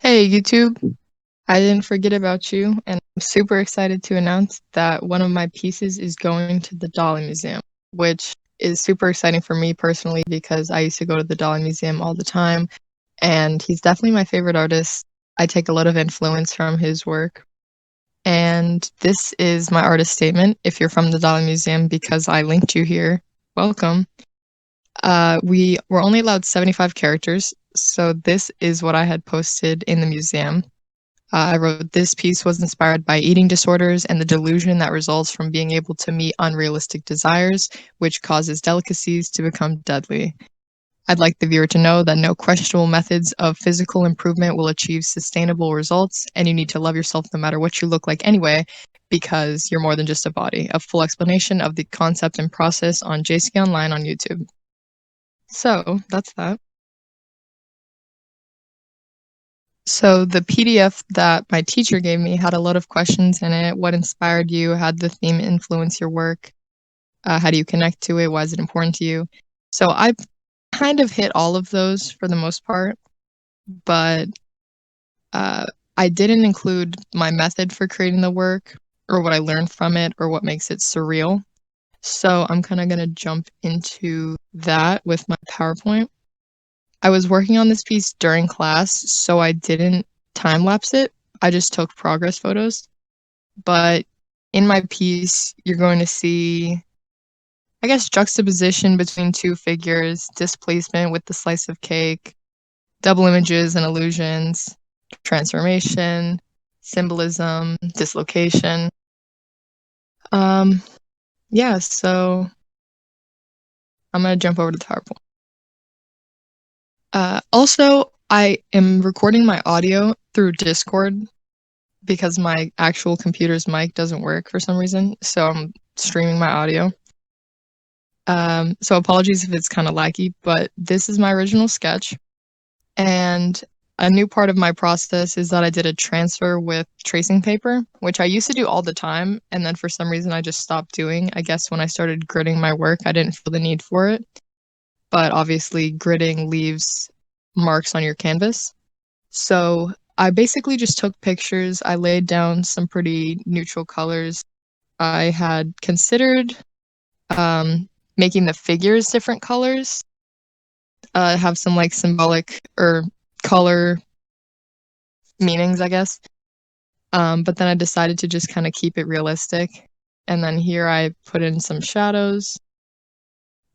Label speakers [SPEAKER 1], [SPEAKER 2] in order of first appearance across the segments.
[SPEAKER 1] Hey YouTube, I didn't forget about you, and I'm super excited to announce that one of my pieces is going to the Dali Museum, which is super exciting for me personally because I used to go to the Dali Museum all the time, and he's definitely my favorite artist. I take a lot of influence from his work, and this is my artist statement. If you're from the Dali Museum, because I linked you here, welcome. We were only allowed 75 characters, so this is what I had posted in the museum. I wrote, "This piece was inspired by eating disorders and the delusion that results from being able to meet unrealistic desires, which causes delicacies to become deadly. I'd like the viewer to know that no questionable methods of physical improvement will achieve sustainable results, and you need to love yourself no matter what you look like anyway, because you're more than just a body." A full explanation of the concept and process on jskionline on YouTube. So that's that. So the PDF that my teacher gave me had a lot of questions in it. What inspired you? How did the theme influence your work? How do you connect to it? Why is it important to you? So I kind of hit all of those for the most part, but uh, I didn't include my method for creating the work or what I learned from it or what makes it surreal. So I'm kind of going to jump into that with my PowerPoint. I was working on this piece during class, so I didn't time lapse it. I just took progress photos. But in my piece, you're going to see, I guess, juxtaposition between two figures, displacement with the slice of cake, double images and illusions, transformation, symbolism, dislocation. Um, yeah, so I'm going to jump over to the PowerPoint. Also, I am recording my audio through Discord because my actual computer's mic doesn't work for some reason, so I'm streaming my audio. So apologies if it's kind of laggy, but this is my original sketch. And a new part of my process is that I did a transfer with tracing paper, which I used to do all the time. And then for some reason, I just stopped doing. I guess when I started gridding my work, I didn't feel the need for it. But obviously, gridding leaves marks on your canvas. So I basically just took pictures. I laid down some pretty neutral colors. I had considered making the figures different colors, have some like symbolic or color meanings, I guess. But then I decided to just kind of keep it realistic. And then here I put in some shadows.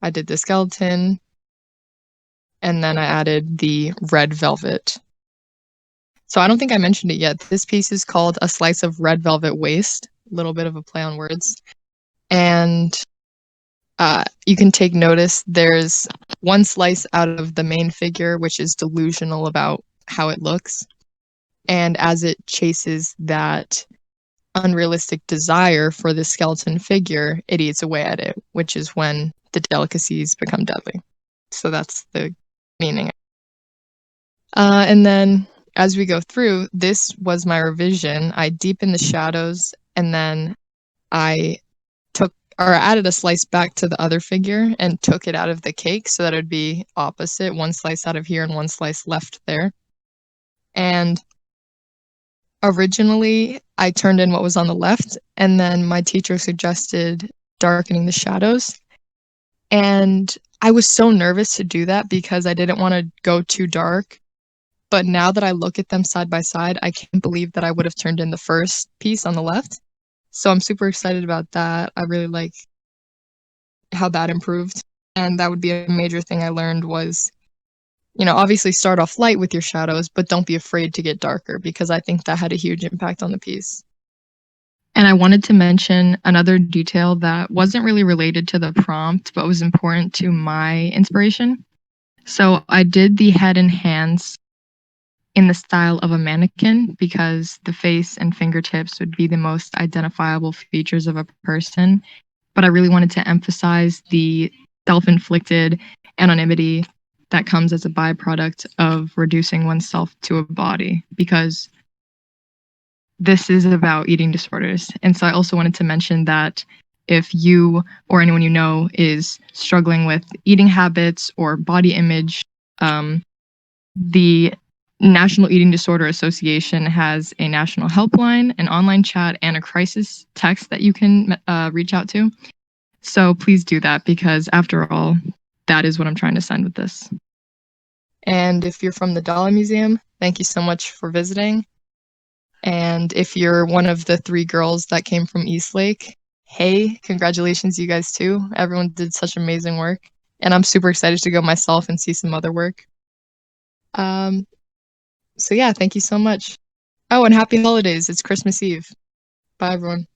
[SPEAKER 1] I did the skeleton, and then I added the red velvet. So I don't think I mentioned it yet. This piece is called A Slice of Red Velvet Waste, a little bit of a play on words. And you can take notice there's one slice out of the main figure, which is delusional about how it looks. And as it chases that unrealistic desire for the skeleton figure, it eats away at it, which is when the delicacies become deadly. So that's the meaning. And then as we go through, this was my revision. I deepened the shadows and then I took or added a slice back to the other figure and took it out of the cake so that it would be opposite, one slice out of here and one slice left there. And originally, I turned in what was on the left, and then my teacher suggested darkening the shadows. And I was so nervous to do that because I didn't want to go too dark. But now that I look at them side by side, I can't believe that I would have turned in the first piece on the left. So I'm super excited about that. I really like how that improved. And that would be a major thing I learned was, obviously start off light with your shadows, but don't be afraid to get darker because I think that had a huge impact on the piece. And I wanted to mention another detail that wasn't really related to the prompt, but was important to my inspiration. So I did the head and hands in the style of a mannequin because the face and fingertips would be the most identifiable features of a person. But I really wanted to emphasize the self-inflicted anonymity that comes as a byproduct of reducing oneself to a body because this is about eating disorders. And so I also wanted to mention that if you or anyone you know is struggling with eating habits or body image, the National Eating Disorder Association has a national helpline, an online chat, and a crisis text that you can reach out to. So please do that because, after all, that is what I'm trying to send with this. And if you're from the Dali Museum, thank you so much for visiting. And if you're one of the 3 girls that came from Eastlake, hey, congratulations, you guys too. Everyone did such amazing work. And I'm super excited to go myself and see some other work. So yeah, thank you so much. Oh, and happy holidays. It's Christmas Eve. Bye, everyone.